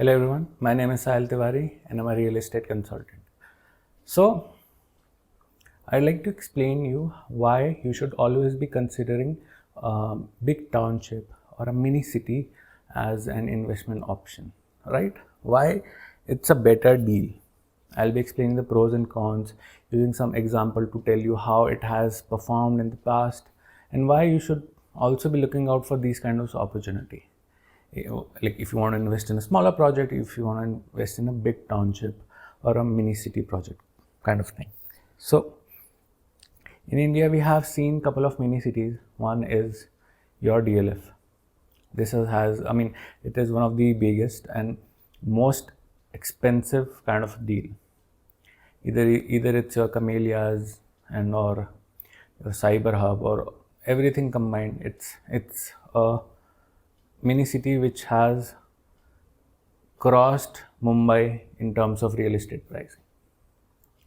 Hello everyone, my name is Sahil and I'm a real estate consultant. So, I'd like to explain you why you should always be considering a big township or a mini city as an investment option, right? Why it's a better deal. I'll be explaining the pros and cons, using some example to tell you how it has performed in the past and why you should also be looking out for these kind of opportunity. Like if you want to invest in a smaller project, if you want to invest in a big township or a mini city project kind of thing. So in India we have seen couple of mini cities. One is your DLF. This has it is one of the biggest and most expensive kind of deal. Either it's your camellias and or your cyber hub or everything combined. It's a mini city which has crossed Mumbai in terms of real estate pricing,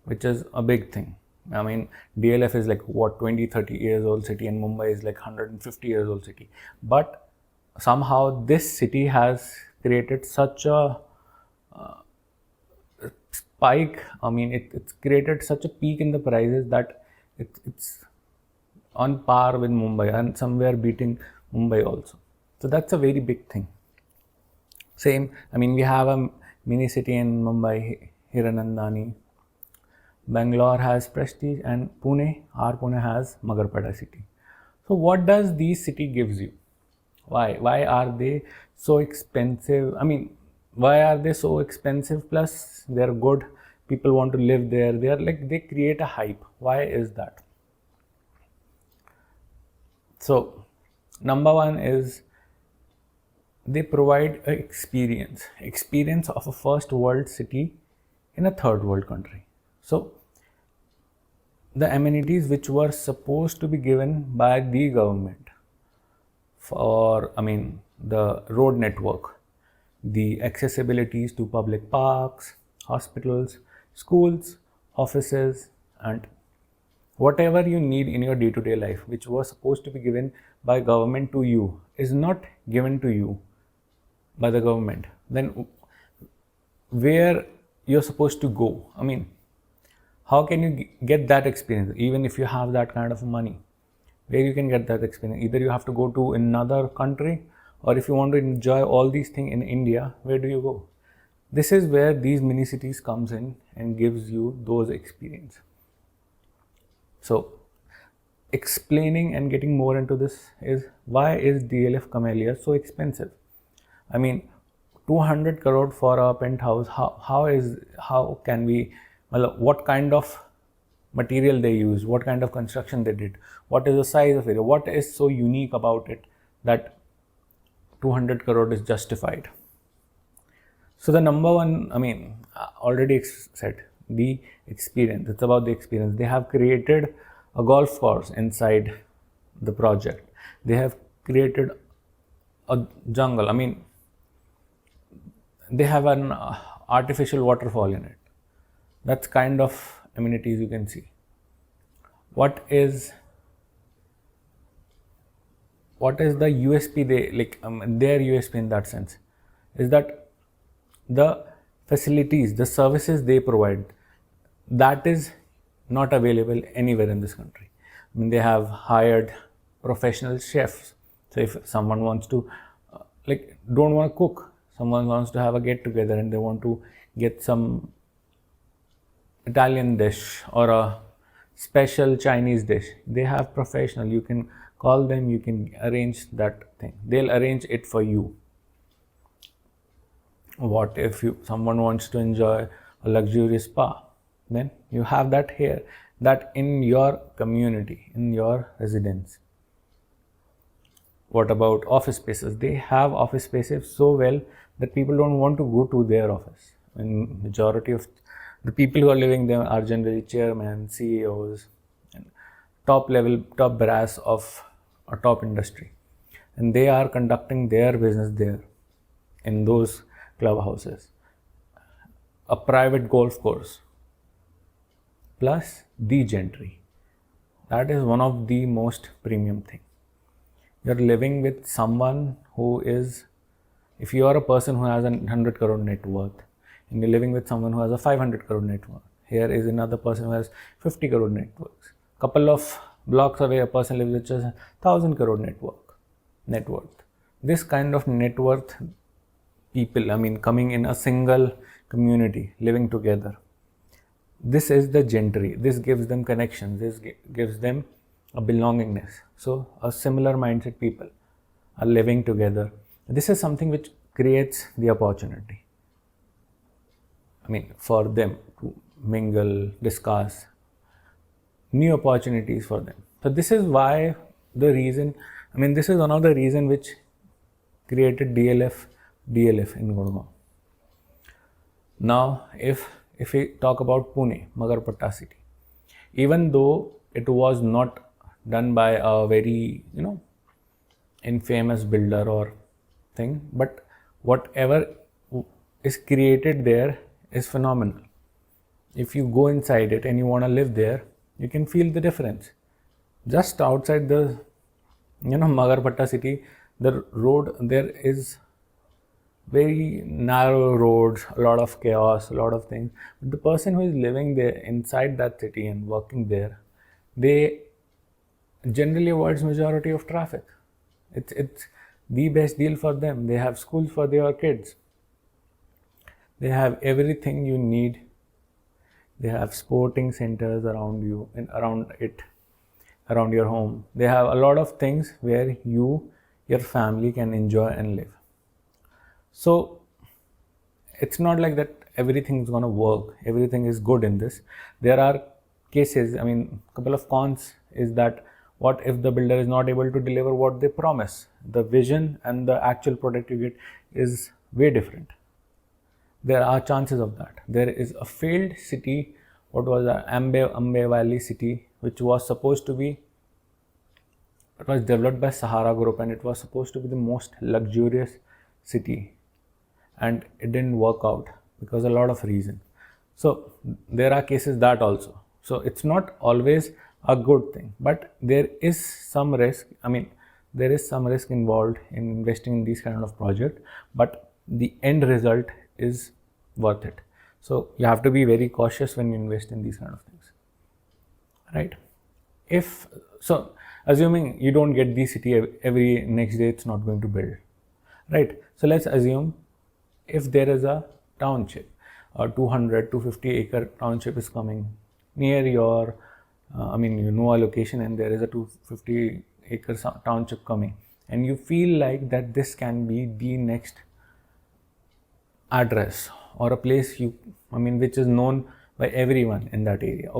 which is a big thing. DLF is like what 20-30 years old city and Mumbai is like 150 years old city. But somehow this city has created such a spike. It's created such a peak in the prices that it's on par with Mumbai and somewhere beating Mumbai also. So that's a very big thing. Same, we have a mini city in Mumbai, Hiranandani. Bangalore has Prestige and our Pune has Magarpada city. So what does these city gives you? Why are they so expensive? Why are they so expensive? Plus they're good. People want to live there. They create a hype. Why is that? So number one is they provide an experience of a first world city in a third world country. So the amenities which were supposed to be given by the government for the road network, the accessibilities to public parks, hospitals, schools, offices, and whatever you need in your day-to-day life, which was supposed to be given by government to you, is not given to you by the government. Then where you're supposed to go? How can you get that experience? Even if you have that kind of money, where you can get that experience? Either you have to go to another country, or if you want to enjoy all these things in India, where do you go? This is where these mini cities comes in and gives you those experience. So explaining and getting more into this is why is DLF Camellia so expensive? 200 crore for a penthouse. How can we? Well, what kind of material they use? What kind of construction they did? What is the size of it? What is so unique about it that 200 crore is justified? So the number one, already said the experience. It's about the experience. They have created a golf course inside the project. They have created a jungle. They have an artificial waterfall in it. That's kind of amenities you can see. What is the USP? Their USP in that sense is that the facilities, the services they provide, that is not available anywhere in this country. They have hired professional chefs. So if someone wants to don't want to cook, someone wants to have a get together and they want to get some Italian dish or a special Chinese dish, they have professional. You can call them, you can arrange that thing. They'll arrange it for you. What if someone wants to enjoy a luxurious spa? Then you have that here, that in your community, in your residence. What about office spaces? They have office spaces so well that people don't want to go to their office. Majority of the people who are living there are generally chairmen, CEOs, and top brass of a top industry. And they are conducting their business there in those clubhouses. A private golf course plus the gentry. That is one of the most premium thing. You're living with someone who is If you are a person who has a 100 crore net worth and you're living with someone who has a 500 crore net worth, here is another person who has 50 crore net worth. Couple of blocks away, a person lives with just 1,000 crore net worth. This kind of net worth people, coming in a single community, living together. This is the gentry. This gives them connections. This gives them a belongingness. So a similar mindset people are living together. This is something which creates the opportunity. For them to mingle, discuss, new opportunities for them. So this is why this is one of the reasons which created DLF in Gurgaon. Now, if we talk about Pune, Magarpatta city, even though it was not done by a very, infamous builder or thing, but whatever is created there is phenomenal. If you go inside it and you want to live there, you can feel the difference. Just outside the, Magarpatta city, the road there is very narrow roads, a lot of chaos, a lot of things. But the person who is living there inside that city and working there, they generally avoids majority of traffic. It's the best deal for them. They have schools for their kids. They have everything you need. They have sporting centers around you and around your home. They have a lot of things where your family can enjoy and live. So it's not like that everything is going to work, everything is good in this. There are cases, couple of cons is that what if the builder is not able to deliver what they promise? The vision and the actual product you get is way different. There are chances of that. There is a failed city, what was the Ambe Valley city, which was supposed to be, it was developed by Sahara Group and it was supposed to be the most luxurious city. And it didn't work out because a lot of reasons. So there are cases that also. So it's not always a good thing, but there is some risk. There is some risk involved in investing in these kind of projects, but the end result is worth it. So you have to be very cautious when you invest in these kind of things, right? Assuming you don't get the city every next day, it's not going to build, right? So let's assume if there is a township, a 250 acre township is coming near your, a location and there is a 250 acre township coming and you feel like that this can be the next address or a place which is known by everyone in that area.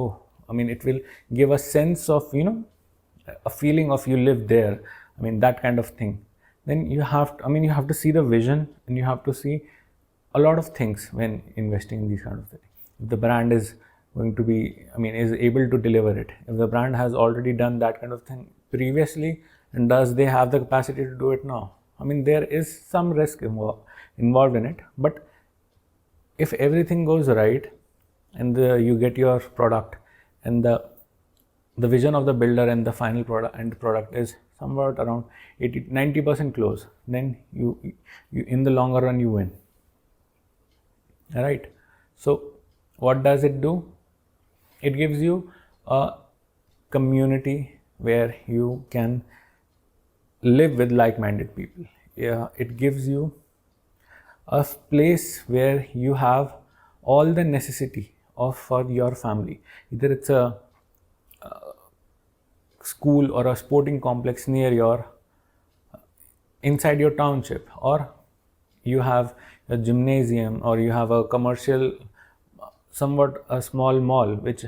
It will give a sense of, a feeling of you live there, that kind of thing. Then you have to see the vision and you have to see a lot of things when investing in these kind of things. If the brand is going to be, is able to deliver it. If the brand has already done that kind of thing previously, and does they have the capacity to do it now? There is some risk involved in it, but if everything goes right and you get your product and the vision of the builder and the final product is somewhat around 80-90% close, then you in the longer run you win. Right? So what does it do? It gives you a community where you can live with like-minded people. It gives you a place where you have all the necessity for your family. Either it's a school or a sporting complex near inside your township, or you have a gymnasium, or you have a commercial, somewhat a small mall which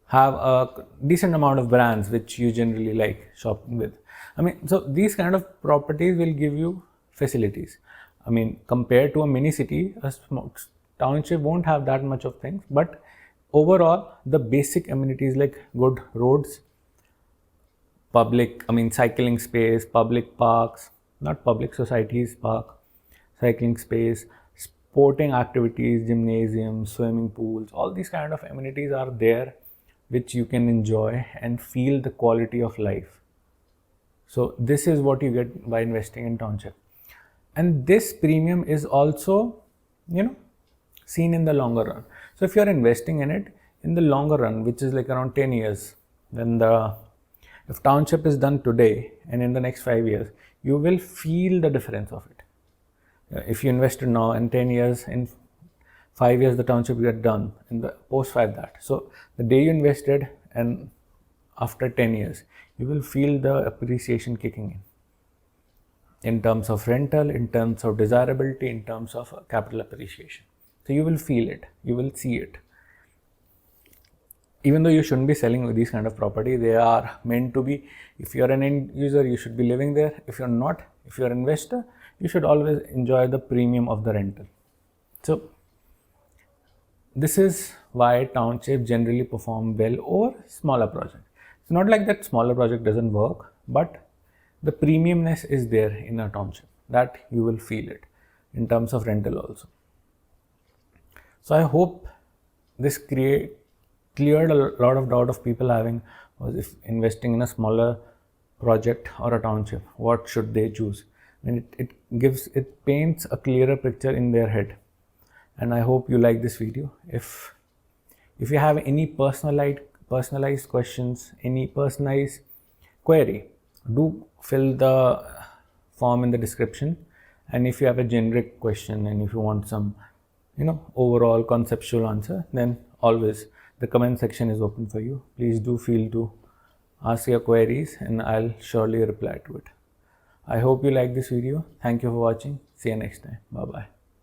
have a decent amount of brands which you generally like shopping with. So these kind of properties will give you facilities. Compared to a mini city, a small township won't have that much of things, but overall the basic amenities like good roads, public, cycling space, public parks, not public societies, park, cycling space, sporting activities, gymnasiums, swimming pools, all these kind of amenities are there which you can enjoy and feel the quality of life. So this is what you get by investing in township. and this premium is also, seen in the longer run. So if you're investing in it in the longer run, which is like around 10 years, then if Township is done today and in the next 5 years, you will feel the difference of it. If you invested now in 10 years, in 5 years the Township get done, in the post 5 that. So the day you invested and after 10 years, you will feel the appreciation kicking in terms of rental, in terms of desirability, in terms of capital appreciation. So you will feel it, you will see it. Even though you shouldn't be selling these kind of property, they are meant to be, if you're an end user, you should be living there. If you're not, if you're an investor, you should always enjoy the premium of the rental. So this is why Township generally perform well over smaller projects. It's not like that smaller project doesn't work, but the premiumness is there in a Township, that you will feel it in terms of rental also. So I hope this cleared a lot of doubt of people having, was if investing in a smaller project or a Township, what should they choose? And it paints a clearer picture in their head. And I hope you like this video. If you have any personalized questions, any personalized query, do fill the form in the description. And if you have a generic question and if you want some overall conceptual answer, then always the comment section is open for you. Please do feel to ask your queries and I'll surely reply to it. I hope you like this video. Thank you for watching. See you next time. Bye bye.